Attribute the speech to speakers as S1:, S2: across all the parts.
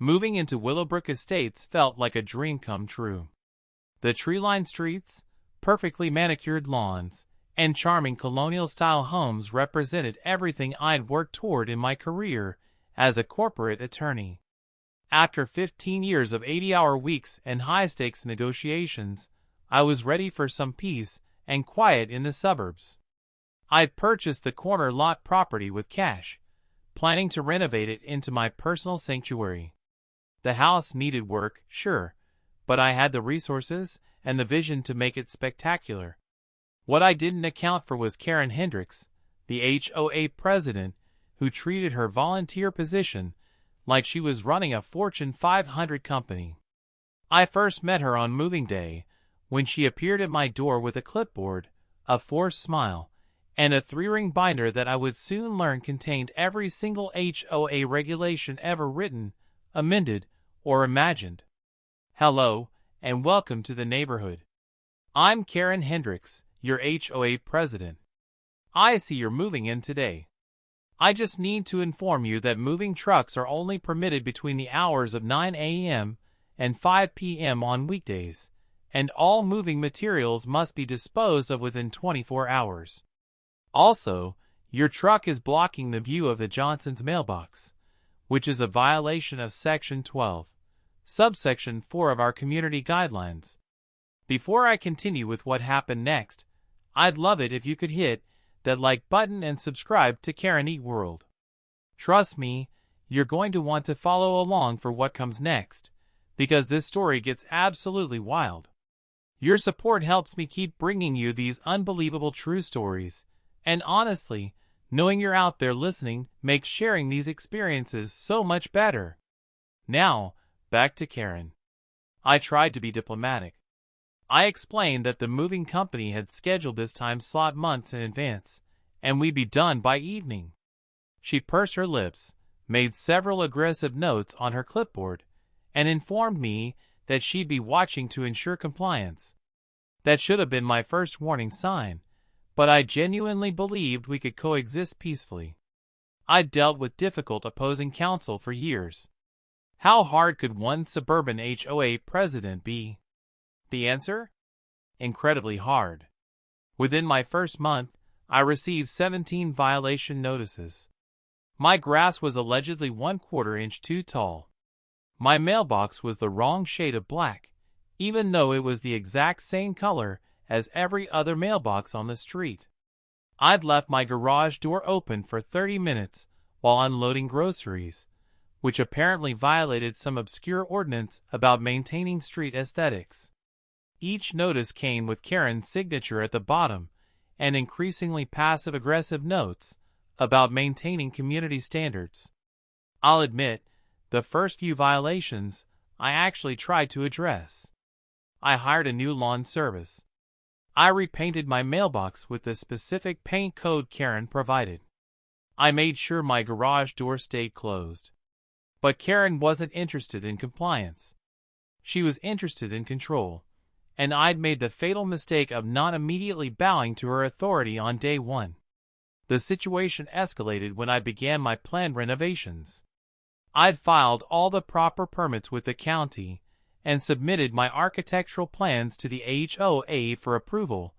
S1: Moving into Willowbrook Estates felt like a dream come true. The tree-lined streets, perfectly manicured lawns, and charming colonial-style homes represented everything I'd worked toward in my career as a corporate attorney. After 15 years of 80-hour weeks and high-stakes negotiations, I was ready for some peace and quiet in the suburbs. I'd purchased the corner lot property with cash, planning to renovate it into my personal sanctuary. The house needed work, sure, but I had the resources and the vision to make it spectacular. What I didn't account for was Karen Hendricks, the H.O.A. president, who treated her volunteer position like she was running a Fortune 500 company. I first met her on moving day, when she appeared at my door with a clipboard, a forced smile, and a 3-ring binder that I would soon learn contained every single H.O.A. regulation ever written, amended, or imagined. Hello, and welcome to the neighborhood. I'm Karen Hendricks, your H.O.A. president. I see you're moving in today. I just need to inform you that moving trucks are only permitted between the hours of 9 a.m. and 5 p.m. on weekdays, and all moving materials must be disposed of within 24 hours. Also, your truck is blocking the view of the Johnson's mailbox, which is a violation of Section 12, Subsection 4 of our community guidelines. Before I continue with what happened next, I'd love it if you could hit that like button and subscribe to Karen Eat World. Trust me, you're going to want to follow along for what comes next, because this story gets absolutely wild. Your support helps me keep bringing you these unbelievable true stories, and honestly, knowing you're out there listening makes sharing these experiences so much better. Now, back to Karen. I tried to be diplomatic. I explained that the moving company had scheduled this time slot months in advance, and we'd be done by evening. She pursed her lips, made several aggressive notes on her clipboard, and informed me that she'd be watching to ensure compliance. That should have been my first warning sign, but I genuinely believed we could coexist peacefully. I'd dealt with difficult opposing counsel for years. How hard could one suburban H.O.A. president be? The answer? Incredibly hard. Within my first month, I received 17 violation notices. My grass was allegedly 1/4 inch too tall. My mailbox was the wrong shade of black, even though it was the exact same color as every other mailbox on the street. I'd left my garage door open for 30 minutes while unloading groceries, which apparently violated some obscure ordinance about maintaining street aesthetics. Each notice came with Karen's signature at the bottom and increasingly passive-aggressive notes about maintaining community standards. I'll admit, the first few violations I actually tried to address. I hired a new lawn service. I repainted my mailbox with the specific paint code Karen provided. I made sure my garage door stayed closed. But Karen wasn't interested in compliance. She was interested in control, and I'd made the fatal mistake of not immediately bowing to her authority on day one. The situation escalated when I began my planned renovations. I'd filed all the proper permits with the county and submitted my architectural plans to the H.O.A. for approval,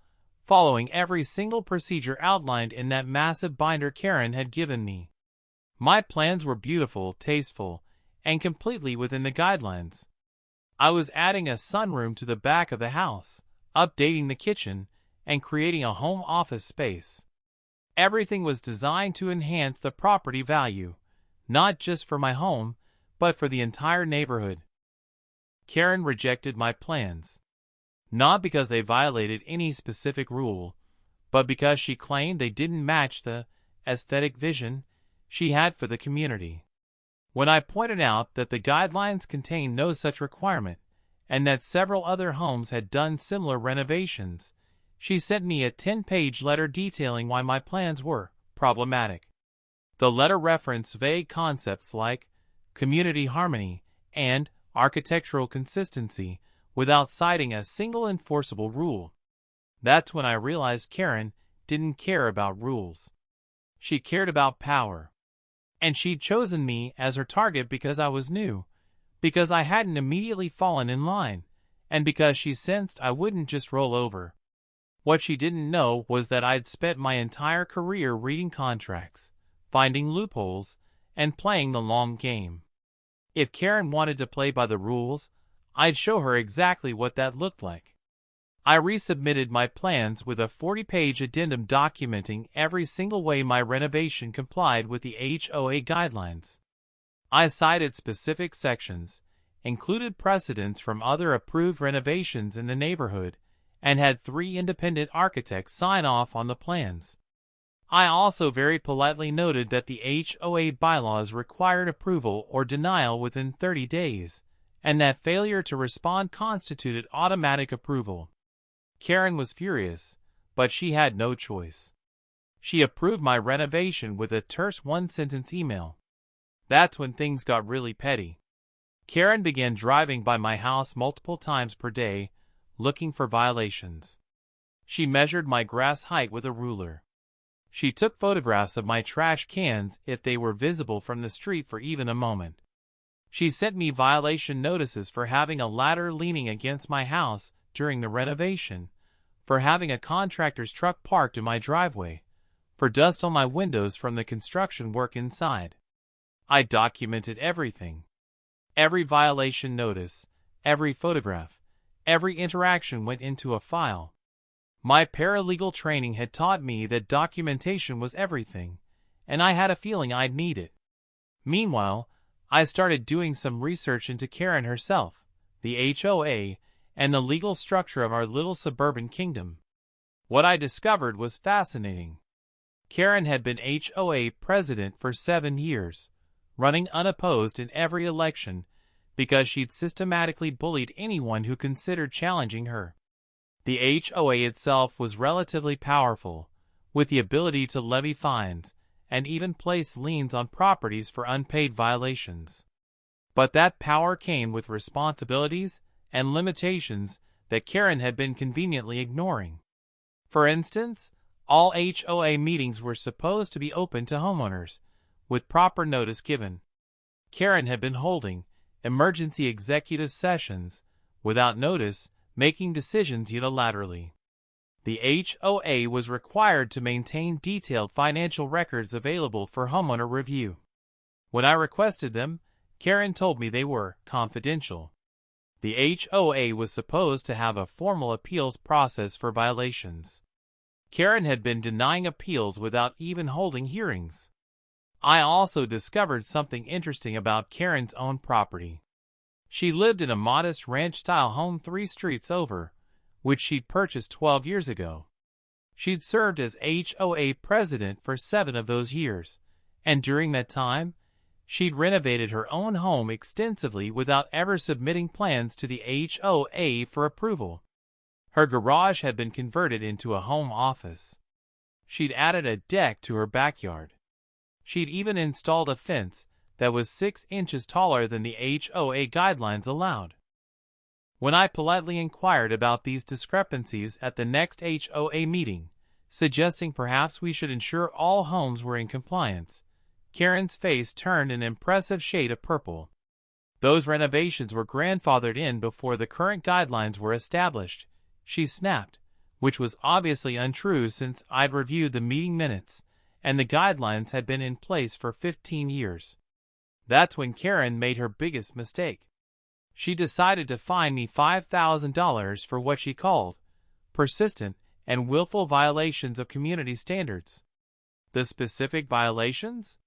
S1: following every single procedure outlined in that massive binder Karen had given me. My plans were beautiful, tasteful, and completely within the guidelines. I was adding a sunroom to the back of the house, updating the kitchen, and creating a home office space. Everything was designed to enhance the property value, not just for my home, but for the entire neighborhood. Karen rejected my plans. Not because they violated any specific rule, but because she claimed they didn't match the aesthetic vision she had for the community. When I pointed out that the guidelines contained no such requirement, and that several other homes had done similar renovations, she sent me a 10-page letter detailing why my plans were problematic. The letter referenced vague concepts like community harmony and architectural consistency without citing a single enforceable rule. That's when I realized Karen didn't care about rules. She cared about power. And she'd chosen me as her target because I was new, because I hadn't immediately fallen in line, and because she sensed I wouldn't just roll over. What she didn't know was that I'd spent my entire career reading contracts, finding loopholes, and playing the long game. If Karen wanted to play by the rules, I'd show her exactly what that looked like. I resubmitted my plans with a 40-page addendum documenting every single way my renovation complied with the H.O.A. guidelines. I cited specific sections, included precedents from other approved renovations in the neighborhood, and had 3 independent architects sign off on the plans. I also very politely noted that the H.O.A. bylaws required approval or denial within 30 days, and that failure to respond constituted automatic approval. Karen was furious, but she had no choice. She approved my renovation with a terse 1-sentence email. That's when things got really petty. Karen began driving by my house multiple times per day, looking for violations. She measured my grass height with a ruler. She took photographs of my trash cans if they were visible from the street for even a moment. She sent me violation notices for having a ladder leaning against my house during the renovation, for having a contractor's truck parked in my driveway, for dust on my windows from the construction work inside. I documented everything. Every violation notice, every photograph, every interaction went into a file. My paralegal training had taught me that documentation was everything, and I had a feeling I'd need it. Meanwhile, I started doing some research into Karen herself, the H.O.A., and the legal structure of our little suburban kingdom. What I discovered was fascinating. Karen had been H.O.A. president for 7 years, running unopposed in every election because she'd systematically bullied anyone who considered challenging her. The H.O.A. itself was relatively powerful, with the ability to levy fines and even place liens on properties for unpaid violations. But that power came with responsibilities and limitations that Karen had been conveniently ignoring. For instance, all H.O.A. meetings were supposed to be open to homeowners, with proper notice given. Karen had been holding emergency executive sessions without notice, making decisions unilaterally. The H.O.A. was required to maintain detailed financial records available for homeowner review. When I requested them, Karen told me they were confidential. The H.O.A. was supposed to have a formal appeals process for violations. Karen had been denying appeals without even holding hearings. I also discovered something interesting about Karen's own property. She lived in a modest ranch-style home 3 streets over, which she'd purchased 12 years ago. She'd served as H.O.A. president for 7 of those years, and during that time, she'd renovated her own home extensively without ever submitting plans to the H.O.A. for approval. Her garage had been converted into a home office. She'd added a deck to her backyard. She'd even installed a fence that was 6 inches taller than the H.O.A. guidelines allowed. When I politely inquired about these discrepancies at the next H.O.A. meeting, suggesting perhaps we should ensure all homes were in compliance, Karen's face turned an impressive shade of purple. Those renovations were grandfathered in before the current guidelines were established, she snapped, which was obviously untrue since I'd reviewed the meeting minutes, and the guidelines had been in place for 15 years. That's when Karen made her biggest mistake. She decided to fine me $5,000 for what she called persistent and willful violations of community standards. The specific violations?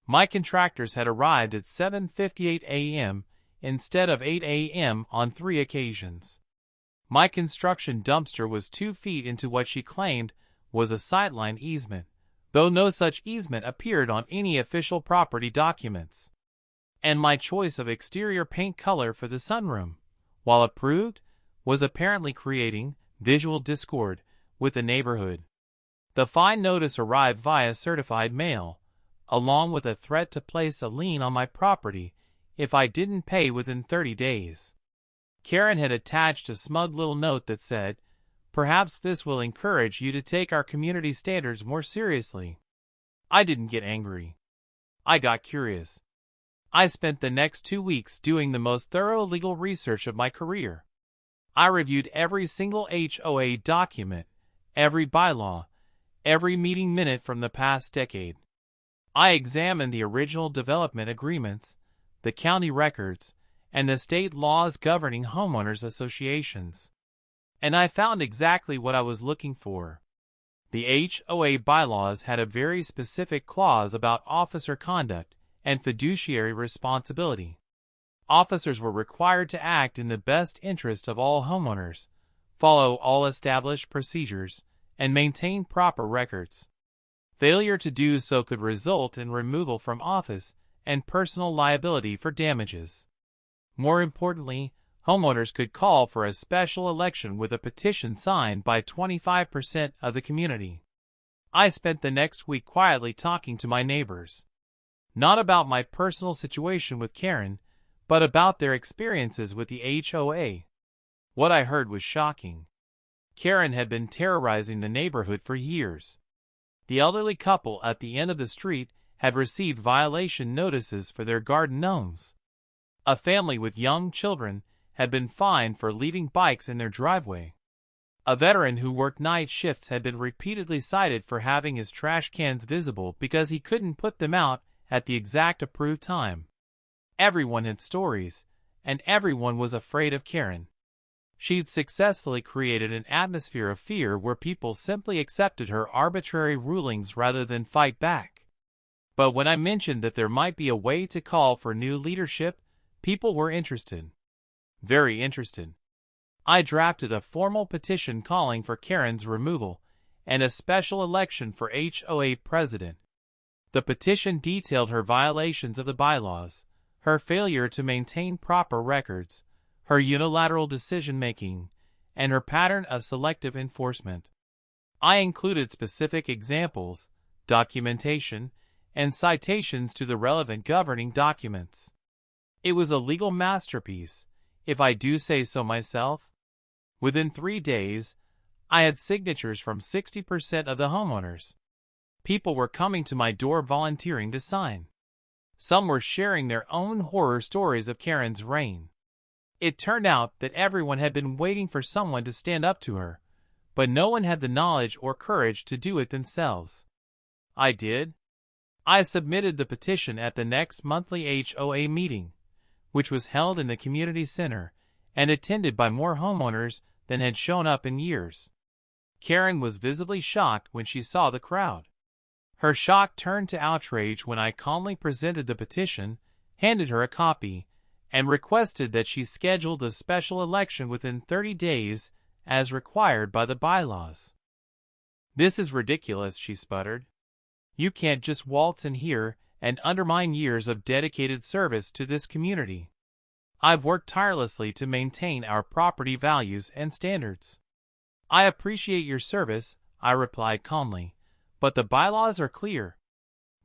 S1: My contractors had arrived at 7:58 a.m. instead of 8 a.m. on 3 occasions. My construction dumpster was 2 feet into what she claimed was a sightline easement, though no such easement appeared on any official property documents. And my choice of exterior paint color for the sunroom, while approved, was apparently creating visual discord with the neighborhood. The fine notice arrived via certified mail, along with a threat to place a lien on my property if I didn't pay within 30 days. Karen had attached a smug little note that said, "Perhaps this will encourage you to take our community standards more seriously." I didn't get angry. I got curious. I spent the next 2 weeks doing the most thorough legal research of my career. I reviewed every single H.O.A. document, every bylaw, every meeting minute from the past decade. I examined the original development agreements, the county records, and the state laws governing homeowners associations. And I found exactly what I was looking for. The H.O.A. bylaws had a very specific clause about officer conduct and fiduciary responsibility. Officers were required to act in the best interest of all homeowners, follow all established procedures, and maintain proper records. Failure to do so could result in removal from office and personal liability for damages. More importantly, homeowners could call for a special election with a petition signed by 25% of the community. I spent the next week quietly talking to my neighbors. Not about my personal situation with Karen, but about their experiences with the H.O.A. What I heard was shocking. Karen had been terrorizing the neighborhood for years. The elderly couple at the end of the street had received violation notices for their garden gnomes. A family with young children had been fined for leaving bikes in their driveway. A veteran who worked night shifts had been repeatedly cited for having his trash cans visible because he couldn't put them out at the exact approved time. Everyone had stories, and everyone was afraid of Karen. She'd successfully created an atmosphere of fear where people simply accepted her arbitrary rulings rather than fight back. But when I mentioned that there might be a way to call for new leadership, people were interested. Very interested. I drafted a formal petition calling for Karen's removal and a special election for H.O.A. president. The petition detailed her violations of the bylaws, her failure to maintain proper records, her unilateral decision-making, and her pattern of selective enforcement. I included specific examples, documentation, and citations to the relevant governing documents. It was a legal masterpiece, if I do say so myself. Within 3 days, I had signatures from 60% of the homeowners. People were coming to my door volunteering to sign. Some were sharing their own horror stories of Karen's reign. It turned out that everyone had been waiting for someone to stand up to her, but no one had the knowledge or courage to do it themselves. I did. I submitted the petition at the next monthly H.O.A. meeting, which was held in the community center and attended by more homeowners than had shown up in years. Karen was visibly shocked when she saw the crowd. Her shock turned to outrage when I calmly presented the petition, handed her a copy, and requested that she scheduled a special election within 30 days as required by the bylaws. "This is ridiculous," she sputtered. "You can't just waltz in here and undermine years of dedicated service to this community. I've worked tirelessly to maintain our property values and standards." "I appreciate your service," I replied calmly, "but the bylaws are clear.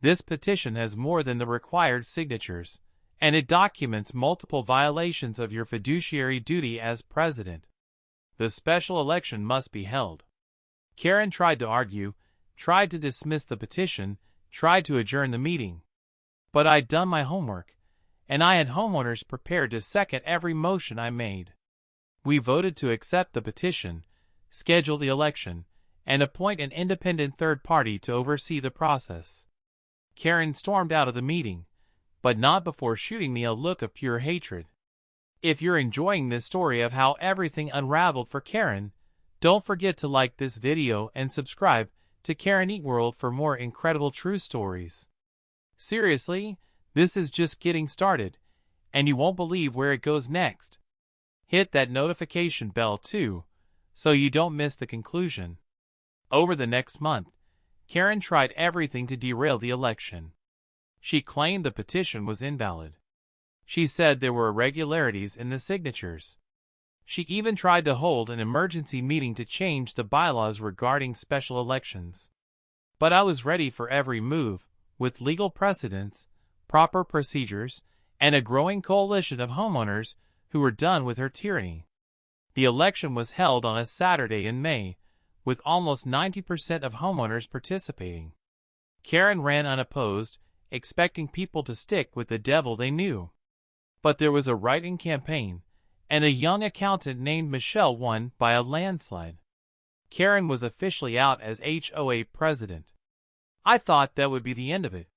S1: This petition has more than the required signatures, and it documents multiple violations of your fiduciary duty as president. The special election must be held." Karen tried to argue, tried to dismiss the petition, tried to adjourn the meeting. But I'd done my homework, and I had homeowners prepared to second every motion I made. We voted to accept the petition, schedule the election, and appoint an independent third party to oversee the process. Karen stormed out of the meeting, but not before shooting me a look of pure hatred. If you're enjoying this story of how everything unraveled for Karen, don't forget to like this video and subscribe to Karen Eat World for more incredible true stories. Seriously, this is just getting started, and you won't believe where it goes next. Hit that notification bell too, so you don't miss the conclusion. Over the next month, Karen tried everything to derail the election. She claimed the petition was invalid. She said there were irregularities in the signatures. She even tried to hold an emergency meeting to change the bylaws regarding special elections. But I was ready for every move, with legal precedents, proper procedures, and a growing coalition of homeowners who were done with her tyranny. The election was held on a Saturday in May, with almost 90% of homeowners participating. Karen ran unopposed, expecting people to stick with the devil they knew. But there was a write-in campaign, and a young accountant named Michelle won by a landslide. Karen was officially out as H.O.A. president. I thought that would be the end of it.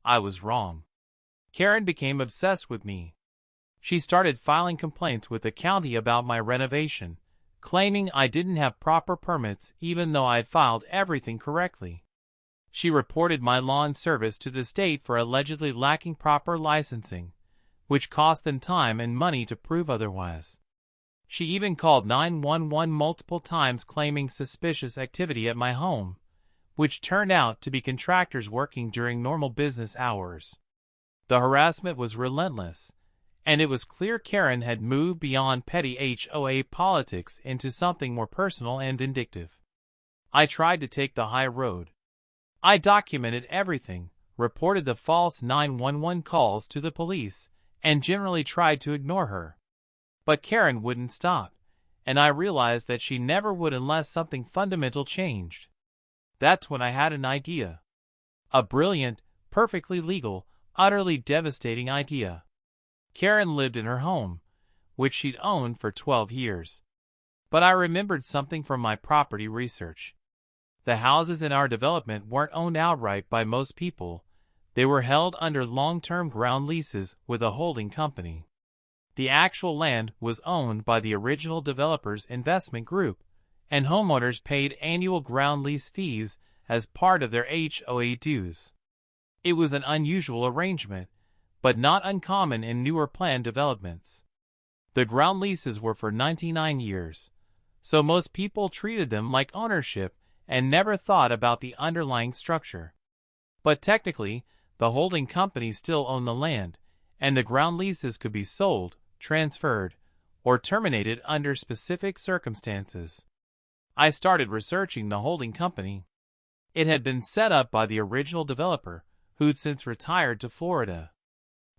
S1: I was wrong. Karen became obsessed with me. She started filing complaints with the county about my renovation, claiming I didn't have proper permits even though I had filed everything correctly. She reported my lawn service to the state for allegedly lacking proper licensing, which cost them time and money to prove otherwise. She even called 911 multiple times claiming suspicious activity at my home, which turned out to be contractors working during normal business hours. The harassment was relentless, and it was clear Karen had moved beyond petty H.O.A. politics into something more personal and vindictive. I tried to take the high road. I documented everything, reported the false 911 calls to the police, and generally tried to ignore her. But Karen wouldn't stop, and I realized that she never would unless something fundamental changed. That's when I had an idea. A brilliant, perfectly legal, utterly devastating idea. Karen lived in her home, which she'd owned for 12 years. But I remembered something from my property research. The houses in our development weren't owned outright by most people. They were held under long-term ground leases with a holding company. The actual land was owned by the original developer's investment group, and homeowners paid annual ground lease fees as part of their H.O.A. dues. It was an unusual arrangement, but not uncommon in newer planned developments. The ground leases were for 99 years, so most people treated them like ownership and never thought about the underlying structure. But technically, the holding company still owned the land, and the ground leases could be sold, transferred, or terminated under specific circumstances. I started researching the holding company. It had been set up by the original developer, who'd since retired to Florida.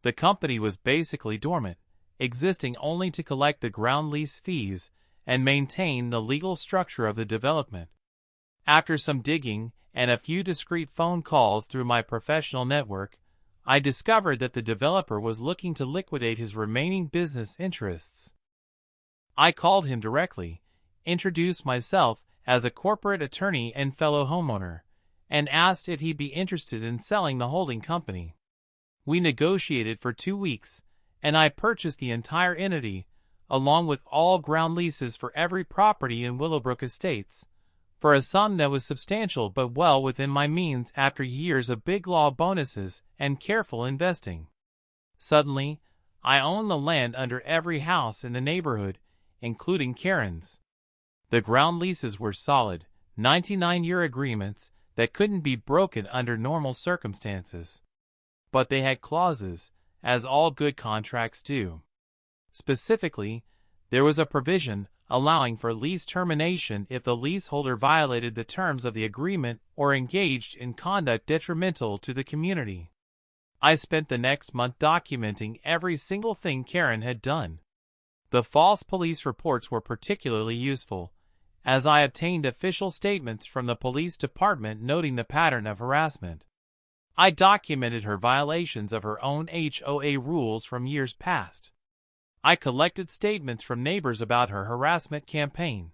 S1: The company was basically dormant, existing only to collect the ground lease fees and maintain the legal structure of the development. After some digging and a few discreet phone calls through my professional network, I discovered that the developer was looking to liquidate his remaining business interests. I called him directly, introduced myself as a corporate attorney and fellow homeowner, and asked if he'd be interested in selling the holding company. We negotiated for 2 weeks, and I purchased the entire entity, along with all ground leases for every property in Willowbrook Estates, for a sum that was substantial but well within my means after years of big law bonuses and careful investing. Suddenly, I owned the land under every house in the neighborhood, including Karen's. The ground leases were solid, 99-year agreements that couldn't be broken under normal circumstances. But they had clauses, as all good contracts do. Specifically, there was a provision allowing for lease termination if the leaseholder violated the terms of the agreement or engaged in conduct detrimental to the community. I spent the next month documenting every single thing Karen had done. The false police reports were particularly useful, as I obtained official statements from the police department noting the pattern of harassment. I documented her violations of her own H.O.A. rules from years past. I collected statements from neighbors about her harassment campaign.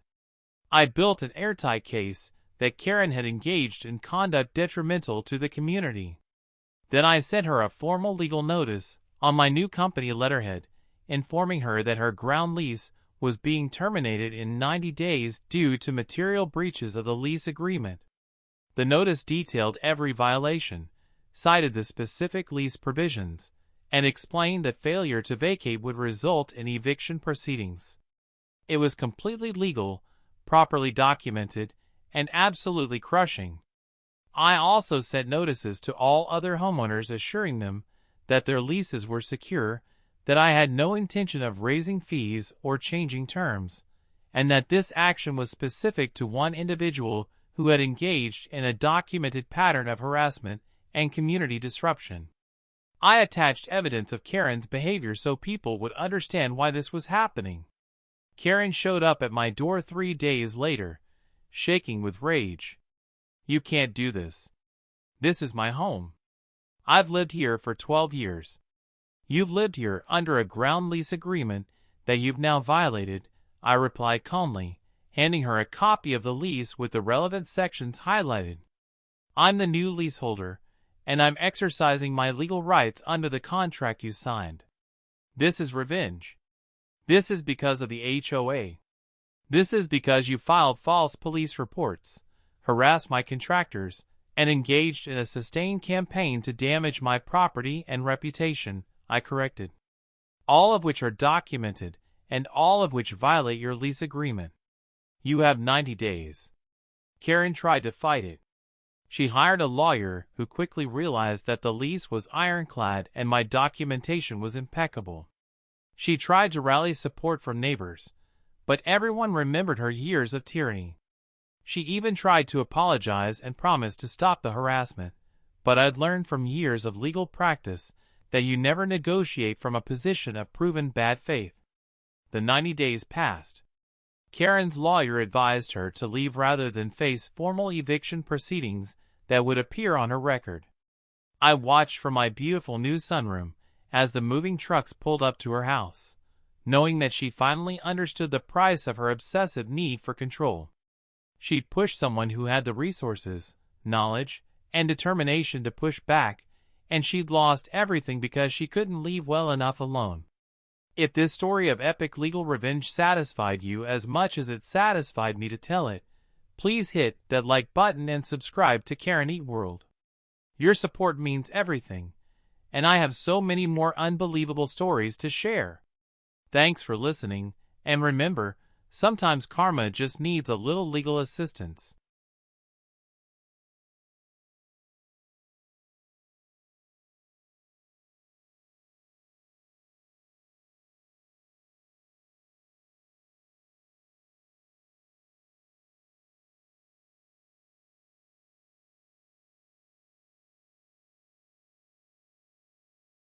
S1: I built an airtight case that Karen had engaged in conduct detrimental to the community. Then I sent her a formal legal notice on my new company letterhead, informing her that her ground lease was being terminated in 90 days due to material breaches of the lease agreement. The notice detailed every violation, cited the specific lease provisions, and explained that failure to vacate would result in eviction proceedings. It was completely legal, properly documented, and absolutely crushing. I also sent notices to all other homeowners assuring them that their leases were secure, that I had no intention of raising fees or changing terms, and that this action was specific to one individual who had engaged in a documented pattern of harassment and community disruption. I attached evidence of Karen's behavior so people would understand why this was happening. Karen showed up at my door 3 days later, shaking with rage. "You can't do this. This is my home." I've lived here for 12 years. You've lived here under a ground lease agreement that you've now violated, I replied calmly, handing her a copy of the lease with the relevant sections highlighted. I'm the new leaseholder, and I'm exercising my legal rights under the contract you signed. This is revenge. This is because of the H.O.A. This is because you filed false police reports, harassed my contractors, and engaged in a sustained campaign to damage my property and reputation, I corrected. All of which are documented, and all of which violate your lease agreement. You have 90 days. Karen tried to fight it. She hired a lawyer who quickly realized that the lease was ironclad and my documentation was impeccable. She tried to rally support from neighbors, but everyone remembered her years of tyranny. She even tried to apologize and promised to stop the harassment, but I'd learned from years of legal practice that you never negotiate from a position of proven bad faith. The 90 days passed. Karen's lawyer advised her to leave rather than face formal eviction proceedings that would appear on her record. I watched from my beautiful new sunroom as the moving trucks pulled up to her house, knowing that she finally understood the price of her obsessive need for control. She'd pushed someone who had the resources, knowledge, and determination to push back, and she'd lost everything because she couldn't leave well enough alone. If this story of epic legal revenge satisfied you as much as it satisfied me to tell it, please hit that like button and subscribe to Karen World. Your support means everything, and I have so many more unbelievable stories to share. Thanks for listening, and remember, sometimes karma just needs a little legal assistance.